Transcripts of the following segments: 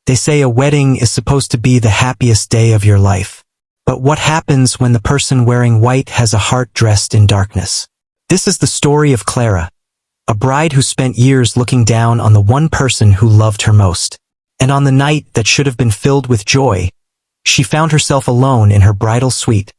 They say a wedding is supposed to be the happiest day of your life. But what happens when the person wearing white has a heart dressed in darkness? This is the story of Clara, a bride who spent years looking down on the one person who loved her most. And on the night that should have been filled with joy, she found herself alone in her bridal suite,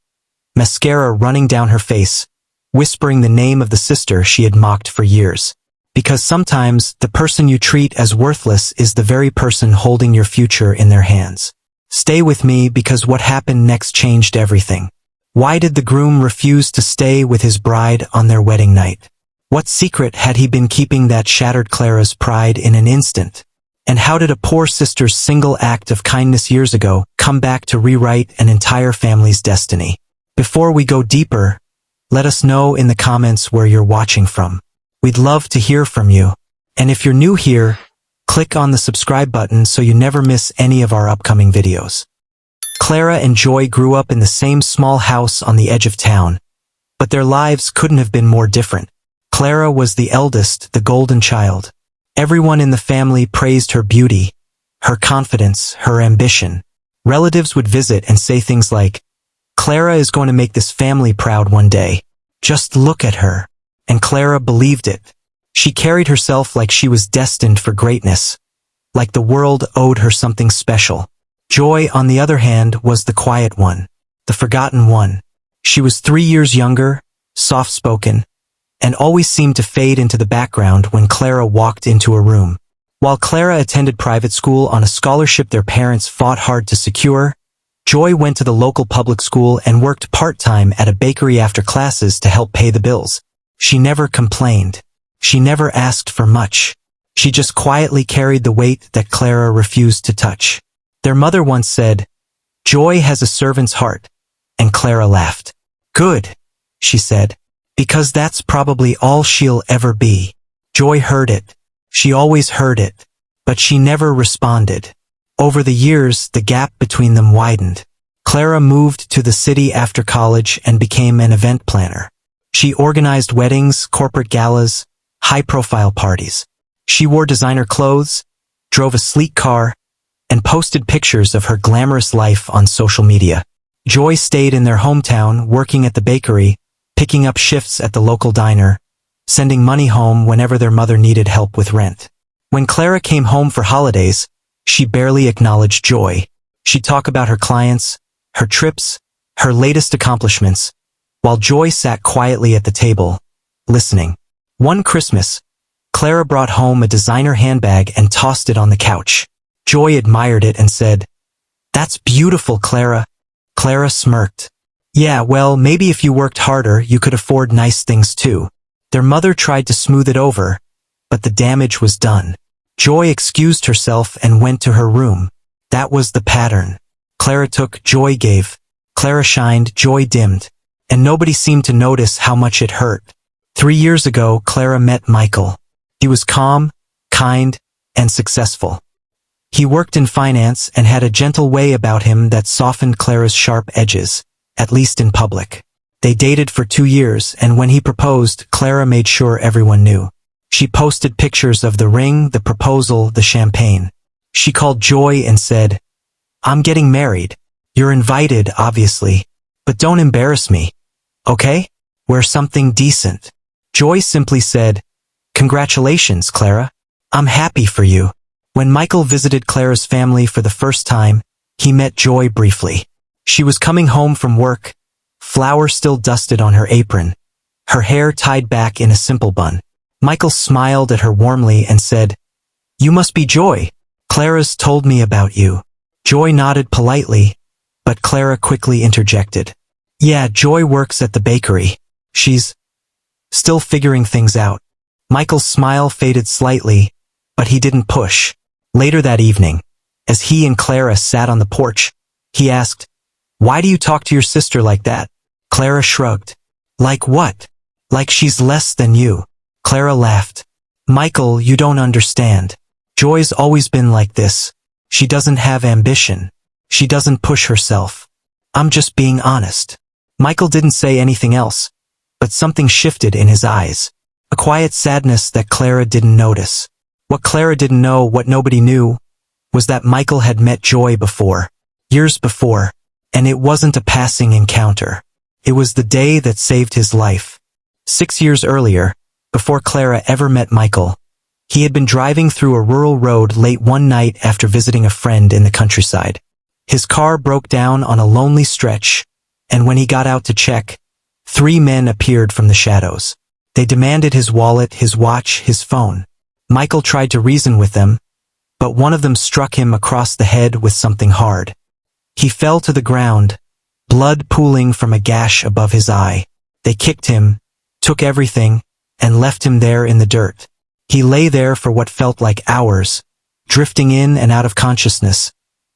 mascara running down her face, whispering the name of the sister she had mocked for years. Because sometimes the person you treat as worthless is the very person holding your future in their hands. Stay with me because what happened next changed everything. Why did the groom refuse to stay with his bride on their wedding night? What secret had he been keeping that shattered Clara's pride in an instant? And how did a poor sister's single act of kindness years ago come back to rewrite an entire family's destiny? Before we go deeper, let us know in the comments where you're watching from. We'd love to hear from you. And if you're new here, click on the subscribe button so you never miss any of our upcoming videos. Clara and Joy grew up in the same small house on the edge of town, but their lives couldn't have been more different. Clara was the eldest, the golden child. Everyone in the family praised her beauty, her confidence, her ambition. Relatives would visit and say things like, "Clara is going to make this family proud one day. Just look at her." And Clara believed it. She carried herself like she was destined for greatness, like the world owed her something special. Joy, on the other hand, was the quiet one, the forgotten one. She was 3 years younger, soft-spoken, and always seemed to fade into the background when Clara walked into a room. While Clara attended private school on a scholarship their parents fought hard to secure, Joy went to the local public school and worked part-time at a bakery after classes to help pay the bills. She never complained. She never asked for much. She just quietly carried the weight that Clara refused to touch. Their mother once said, "Joy has a servant's heart," and Clara laughed. "Good," she said, "because that's probably all she'll ever be." Joy heard it. She always heard it, but she never responded. Over the years, the gap between them widened. Clara moved to the city after college and became an event planner. She organized weddings, corporate galas, high-profile parties. She wore designer clothes, drove a sleek car, and posted pictures of her glamorous life on social media. Joy stayed in their hometown, working at the bakery, picking up shifts at the local diner, sending money home whenever their mother needed help with rent. When Clara came home for holidays, she barely acknowledged Joy. She'd talk about her clients, her trips, her latest accomplishments, while Joy sat quietly at the table, listening. One Christmas, Clara brought home a designer handbag and tossed it on the couch. Joy admired it and said, "That's beautiful, Clara." Clara smirked. "Yeah, well, maybe if you worked harder, you could afford nice things too." Their mother tried to smooth it over, but the damage was done. Joy excused herself and went to her room. That was the pattern. Clara took, Joy gave. Clara shined, Joy dimmed. And nobody seemed to notice how much it hurt. 3 years ago, Clara met Michael. He was calm, kind, and successful. He worked in finance and had a gentle way about him that softened Clara's sharp edges, at least in public. They dated for 2 years, and when he proposed, Clara made sure everyone knew. She posted pictures of the ring, the proposal, the champagne. She called Joy and said, "I'm getting married. You're invited, obviously, but don't embarrass me. Okay? Wear something decent." Joy simply said, "Congratulations, Clara. I'm happy for you." When Michael visited Clara's family for the first time, he met Joy briefly. She was coming home from work, flour still dusted on her apron, her hair tied back in a simple bun. Michael smiled at her warmly and said, "You must be Joy. Clara's told me about you." Joy nodded politely, but Clara quickly interjected. "Yeah, Joy works at the bakery. She's still figuring things out." Michael's smile faded slightly, but he didn't push. Later that evening, as he and Clara sat on the porch, he asked, "Why do you talk to your sister like that?" Clara shrugged. "Like what? Like she's less than you." Clara laughed. "Michael, you don't understand. Joy's always been like this. She doesn't have ambition. She doesn't push herself. I'm just being honest." Michael didn't say anything else, but something shifted in his eyes. A quiet sadness that Clara didn't notice. What Clara didn't know, what nobody knew, was that Michael had met Joy before, years before, and it wasn't a passing encounter. It was the day that saved his life. 6 years earlier, before Clara ever met Michael, he had been driving through a rural road late one night after visiting a friend in the countryside. His car broke down on a lonely stretch, and when he got out to check, 3 men appeared from the shadows. They demanded his wallet, his watch, his phone. Michael tried to reason with them, but one of them struck him across the head with something hard. He fell to the ground, blood pooling from a gash above his eye. They kicked him, took everything, and left him there in the dirt. He lay there for what felt like hours, drifting in and out of consciousness,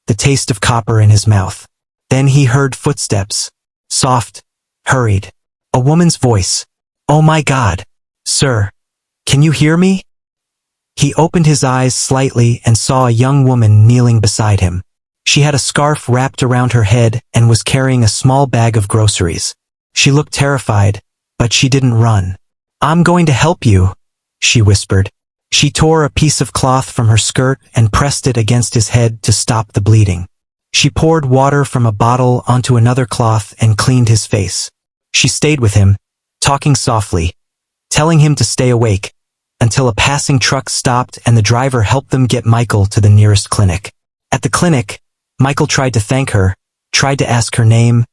the taste of copper in his mouth. Then he heard footsteps, soft, hurried. A woman's voice. "Oh my God, sir, can you hear me?" He opened his eyes slightly and saw a young woman kneeling beside him. She had a scarf wrapped around her head and was carrying a small bag of groceries. She looked terrified, but she didn't run. "I'm going to help you," she whispered. She tore a piece of cloth from her skirt and pressed it against his head to stop the bleeding. She poured water from a bottle onto another cloth and cleaned his face. She stayed with him, talking softly, telling him to stay awake, until a passing truck stopped and the driver helped them get Michael to the nearest clinic. At the clinic, Michael tried to thank her, tried to ask her name,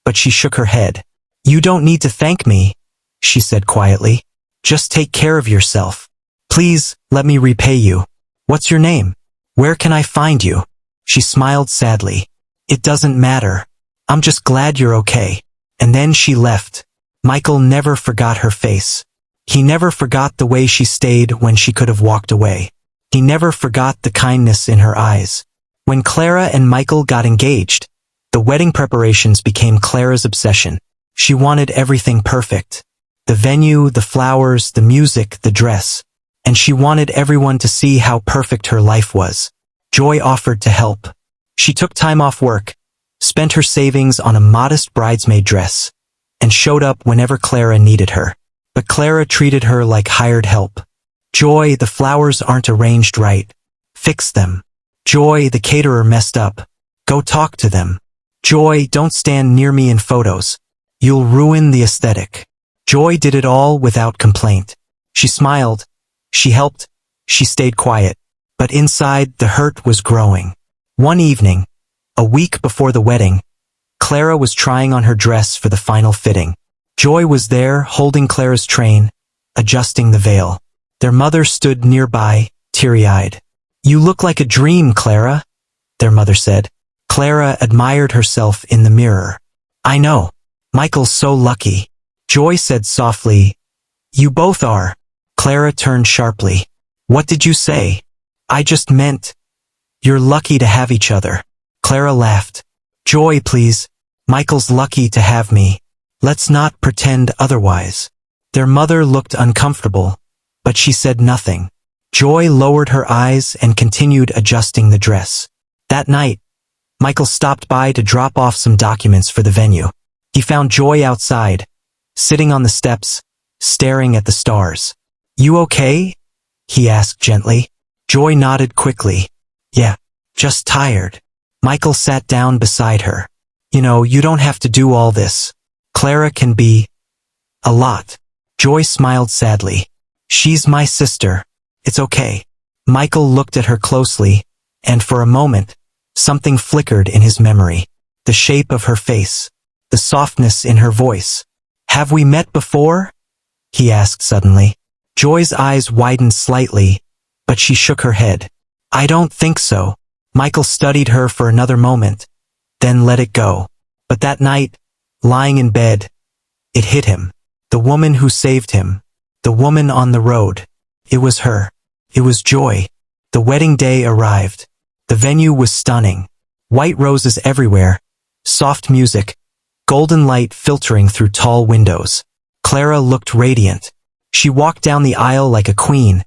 but she shook her head. "You don't need to thank me," she said quietly. "Just take care of yourself. Please, let me repay you. What's your name? Where can I find you?" She smiled sadly. "It doesn't matter. I'm just glad you're okay." And then she left. Michael never forgot her face. He never forgot the way she stayed when she could have walked away. He never forgot the kindness in her eyes. When Clara and Michael got engaged, the wedding preparations became Clara's obsession. She wanted everything perfect. The venue, the flowers, the music, the dress. And she wanted everyone to see how perfect her life was. Joy offered to help. She took time off work, spent her savings on a modest bridesmaid dress, and showed up whenever Clara needed her. But Clara treated her like hired help. "Joy, the flowers aren't arranged right. Fix them. Joy, the caterer messed up. Go talk to them. Joy, don't stand near me in photos. You'll ruin the aesthetic." Joy did it all without complaint. She smiled. She helped. She stayed quiet. But inside, the hurt was growing. One evening, a week before the wedding, Clara was trying on her dress for the final fitting. Joy was there, holding Clara's train, adjusting the veil. Their mother stood nearby, teary-eyed. "You look like a dream, Clara," their mother said. Clara admired herself in the mirror. "I know. Michael's so lucky," Joy said softly. "You both are." Clara turned sharply. "What did you say?" "I just meant, you're lucky to have each other." Clara laughed. "Joy, please. Michael's lucky to have me. Let's not pretend otherwise." Their mother looked uncomfortable, but she said nothing. Joy lowered her eyes and continued adjusting the dress. That night, Michael stopped by to drop off some documents for the venue. He found Joy outside, sitting on the steps, staring at the stars. "You okay?" he asked gently. Joy nodded quickly. "Yeah, just tired." Michael sat down beside her. "You know, you don't have to do all this. Clara can be a lot." Joy smiled sadly. "She's my sister. It's okay." Michael looked at her closely, and for a moment, something flickered in his memory. The shape of her face. The softness in her voice. "Have we met before?" he asked suddenly. Joy's eyes widened slightly, but she shook her head. "I don't think so." Michael studied her for another moment, then let it go. But that night, lying in bed, it hit him. The woman who saved him. The woman on the road. It was her. It was Joy. The wedding day arrived. The venue was stunning. White roses everywhere. Soft music. Golden light filtering through tall windows. Clara looked radiant. She walked down the aisle like a queen,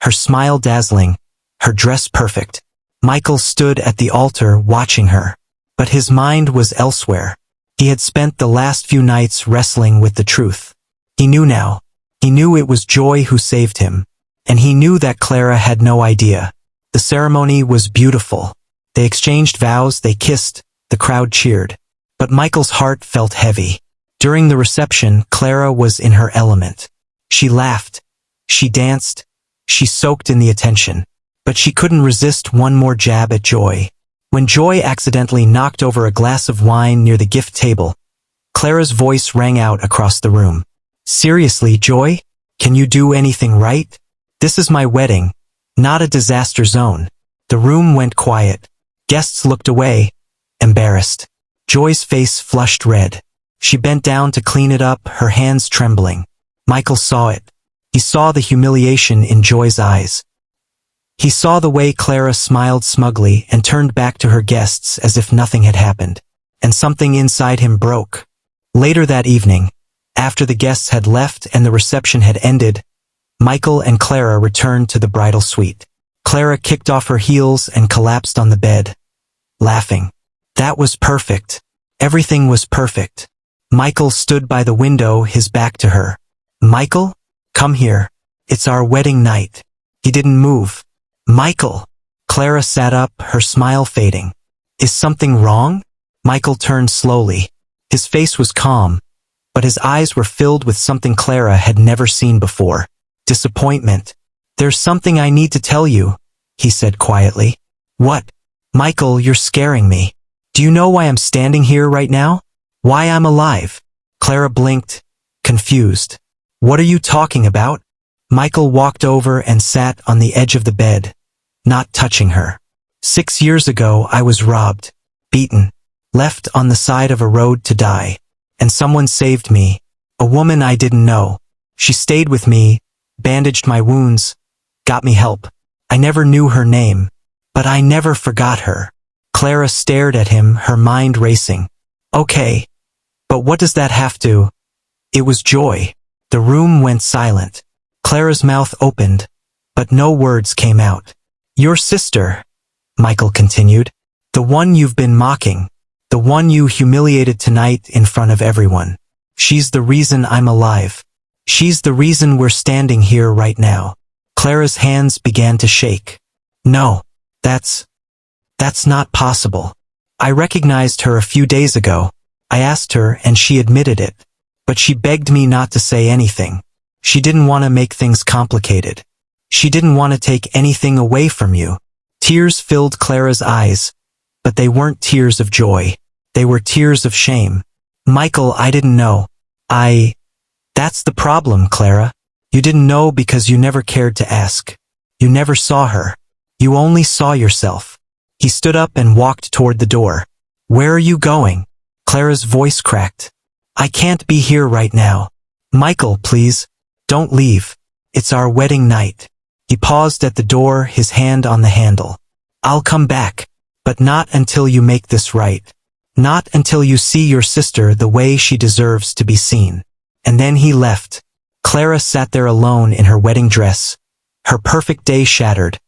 her smile dazzling, her dress perfect. Michael stood at the altar watching her. But his mind was elsewhere. He had spent the last few nights wrestling with the truth. He knew now. He knew it was Joy who saved him. And he knew that Clara had no idea. The ceremony was beautiful. They exchanged vows, they kissed, the crowd cheered. But Michael's heart felt heavy. During the reception, Clara was in her element. She laughed. She danced. She soaked in the attention. But she couldn't resist one more jab at Joy. When Joy accidentally knocked over a glass of wine near the gift table, Clara's voice rang out across the room. "Seriously, Joy? Can you do anything right? This is my wedding, not a disaster zone." The room went quiet. Guests looked away, embarrassed. Joy's face flushed red. She bent down to clean it up, her hands trembling. Michael saw it. He saw the humiliation in Joy's eyes. He saw the way Clara smiled smugly and turned back to her guests as if nothing had happened. And something inside him broke. Later that evening, after the guests had left and the reception had ended, Michael and Clara returned to the bridal suite. Clara kicked off her heels and collapsed on the bed, laughing. That was perfect. Everything was perfect. Michael stood by the window, his back to her. "Michael? Come here. It's our wedding night." He didn't move. "Michael!" Clara sat up, her smile fading. "Is something wrong?" Michael turned slowly. His face was calm, but his eyes were filled with something Clara had never seen before. Disappointment. "There's something I need to tell you," he said quietly. "What?" "Michael, you're scaring me. Do you know why I'm standing here right now? Why I'm alive?" Clara blinked, confused. "What are you talking about?" Michael walked over and sat on the edge of the bed, not touching her. "6 years ago I was robbed, beaten, left on the side of a road to die. And someone saved me, a woman I didn't know. She stayed with me, bandaged my wounds, got me help. I never knew her name, but I never forgot her." Clara stared at him, her mind racing. "Okay, but what does that have to—" It was Joy. The room went silent. Clara's mouth opened, but no words came out. "Your sister," Michael continued. "The one you've been mocking. The one you humiliated tonight in front of everyone. She's the reason I'm alive. She's the reason we're standing here right now." Clara's hands began to shake. "No, that's not possible. I recognized her a few days ago. I asked her and she admitted it. But she begged me not to say anything. She didn't want to make things complicated. She didn't want to take anything away from you." Tears filled Clara's eyes, but they weren't tears of joy. They were tears of shame. "Michael, I didn't know. That's the problem, Clara. You didn't know because you never cared to ask. You never saw her. You only saw yourself." He stood up and walked toward the door. "Where are you going?" Clara's voice cracked. "I can't be here right now. Michael, please, don't leave. It's our wedding night." He paused at the door, his hand on the handle. "I'll come back, but not until you make this right. Not until you see your sister the way she deserves to be seen." And then he left. Clara sat there alone in her wedding dress, her perfect day shattered,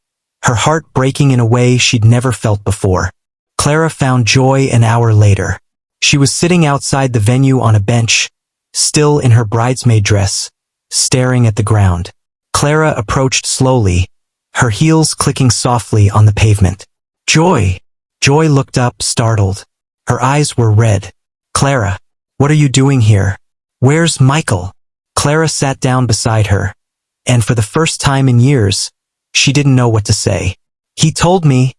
her heart breaking in a way she'd never felt before. Clara found Joy an hour later. She was sitting outside the venue on a bench, still in her bridesmaid dress, staring at the ground. Clara approached slowly, her heels clicking softly on the pavement. "Joy!" Joy looked up, startled. Her eyes were red. "Clara, what are you doing here? Where's Michael?" Clara sat down beside her, and for the first time in years, she didn't know what to say. "He told me,"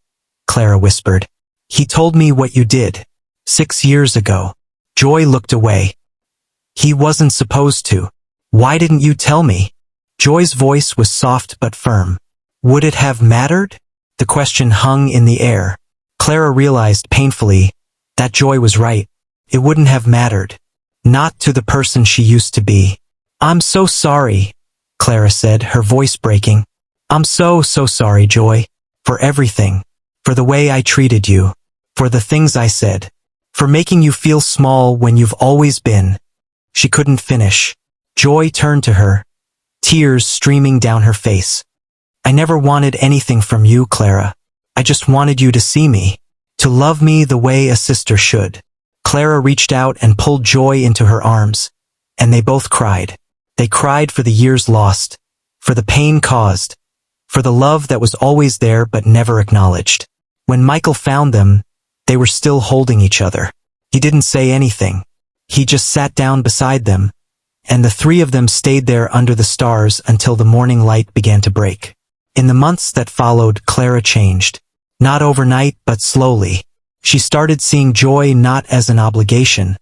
Clara whispered. "He told me what you did 6 years ago." Joy looked away. "He wasn't supposed to. Why didn't you tell me?" Joy's voice was soft but firm. "Would it have mattered?" The question hung in the air. Clara realized painfully that Joy was right. It wouldn't have mattered. Not to the person she used to be. "I'm so sorry," Clara said, her voice breaking. "I'm so sorry, Joy. For everything. For the way I treated you. For the things I said. For making you feel small when you've always been." She couldn't finish. Joy turned to her, tears streaming down her face. "I never wanted anything from you, Clara. I just wanted you to see me. To love me the way a sister should." Clara reached out and pulled Joy into her arms, and they both cried. They cried for the years lost, for the pain caused, for the love that was always there but never acknowledged. When Michael found them, they were still holding each other. He didn't say anything. He just sat down beside them, and the three of them stayed there under the stars until the morning light began to break. In the months that followed, Clara changed. Not overnight, but slowly. She started seeing joy not as an obligation,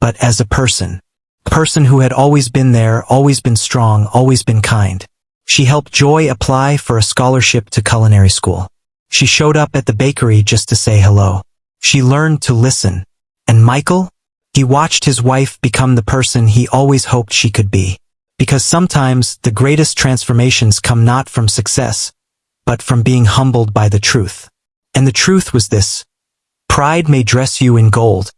but as a person. A person who had always been there, always been strong, always been kind. She helped Joy apply for a scholarship to culinary school. She showed up at the bakery just to say hello. She learned to listen. And Michael? He watched his wife become the person he always hoped she could be. Because sometimes the greatest transformations come not from success, but from being humbled by the truth. And the truth was this: pride may dress you in gold,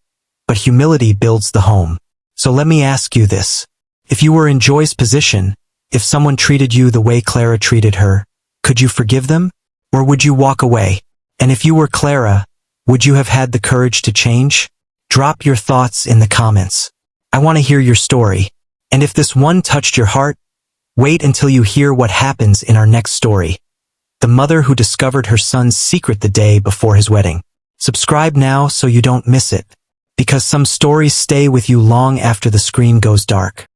but humility builds the home. So let me ask you this. If you were in Joy's position, if someone treated you the way Clara treated her, could you forgive them? Or would you walk away? And if you were Clara, would you have had the courage to change? Drop your thoughts in the comments. I want to hear your story. And if this one touched your heart, wait until you hear what happens in our next story. The mother who discovered her son's secret the day before his wedding. Subscribe now so you don't miss it, because some stories stay with you long after the screen goes dark.